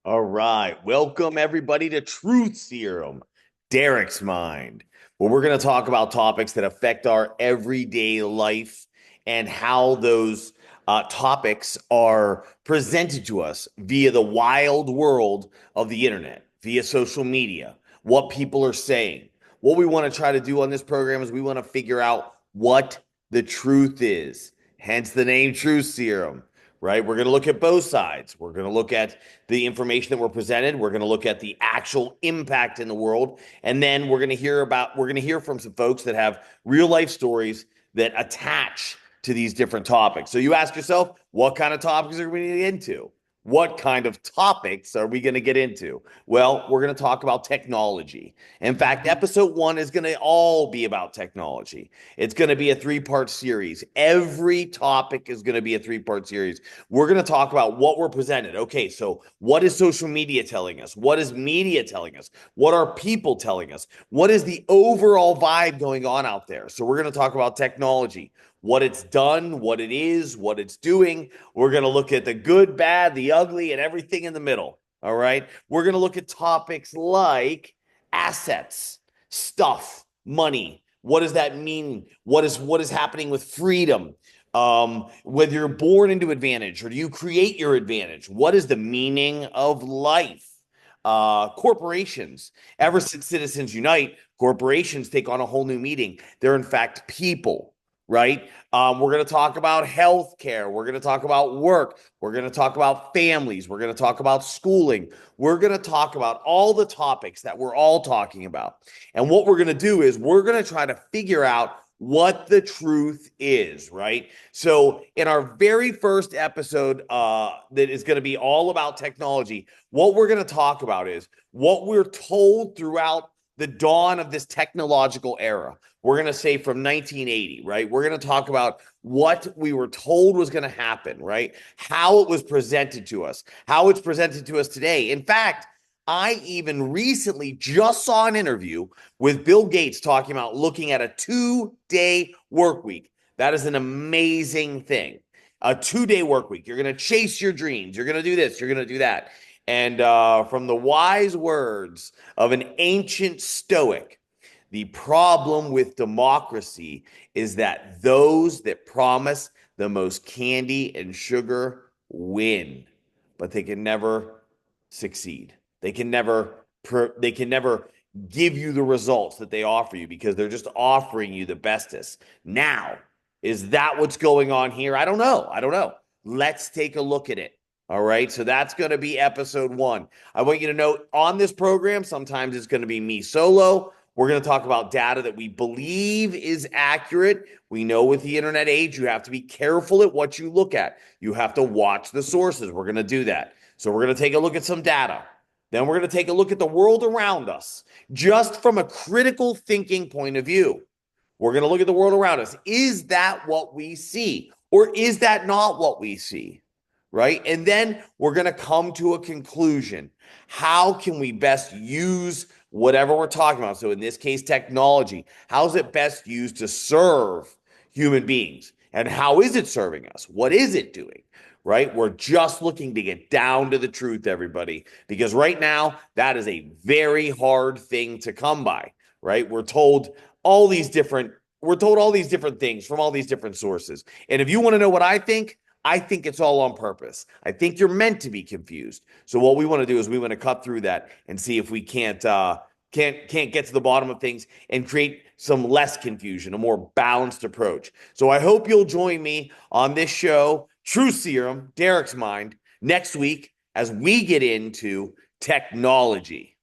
All right. Welcome, everybody, to Truth Serum, Derek's Mind, where we're going to talk about topics that affect our everyday life and how those topics are presented to us via the wild world of the internet, via social media, what people are saying. What we want to try to do on this program is we want to figure out what the truth is, hence the name Truth Serum. Right? We're going to look at both sides. We're going to look at the information that we're presented. We're going to look at the actual impact in the world. And then we're going to hear from some folks that have real life stories that attach to these different topics. So you ask yourself, what kind of topics are we going to get into? What kind of topics are we going to get into? Well, we're going to talk about technology. In fact, episode 1 is going to all be about technology. It's going to be a 3-part series. Every topic is going to be a 3-part series. We're going to talk about what we're presented. Okay, so what is social media telling us? What is media telling us? What are people telling us? What is the overall vibe going on out there? So we're going to talk about technology, what it's done, what it is, what it's doing. We're going to look at the good, bad, the ugly, and everything in the middle. All right. We're going to look at topics like assets, stuff, money. What does that mean? What is happening with freedom? Whether you're born into advantage or do you create your advantage? What is the meaning of life? Corporations. Ever since Citizens Unite, corporations take on a whole new meaning. They're in fact people, right? We're going to talk about healthcare. We're going to talk about work. We're going to talk about families. We're going to talk about schooling. We're going to talk about all the topics that we're all talking about. And what we're going to do is we're going to try to figure out what the truth is, right? So, in our very first episode, that is going to be all about technology, what we're going to talk about is what we're told throughout the dawn of this technological era. We're going to say from 1980, right? We're going to talk about what we were told was going to happen, right? How it was presented to us, how it's presented to us today. In fact, I even recently just saw an interview with Bill Gates talking about looking at a 2-day work week. That is an amazing thing. A 2-day work week. You're going to chase your dreams. You're going to do this. You're going to do that. And from the wise words of an ancient Stoic, the problem with democracy is that those that promise the most candy and sugar win, but they can never succeed. They can never give you the results that they offer you because they're just offering you the bestest. Now, is that what's going on here? I don't know. I don't know. Let's take a look at it. All right. So that's going to be episode 1. I want you to know on this program, sometimes it's going to be me solo. We're going to talk about data that we believe is accurate. We know with the internet age, you have to be careful at what you look at. You have to watch the sources. We're going to do that. So we're going to take a look at some data. Then we're going to take a look at the world around us, just from a critical thinking point of view. We're going to look at the world around us. Is that what we see? Or is that not what we see? Right? And then we're going to come to a conclusion. How can we best use whatever we're talking about? So in this case, technology. How is it best used to serve human beings? And how is it serving us? What is it doing? Right? We're just looking to get down to the truth, everybody, because right now that is a very hard thing to come by, right? We're told all these different things from all these different sources. And if you want to know what I think it's all on purpose. I think you're meant to be confused. So what we want to do is we want to cut through that and see if we can't get to the bottom of things and create some less confusion, a more balanced approach. So I hope you'll join me on this show, True Serum, Derek's Mind, next week as we get into technology.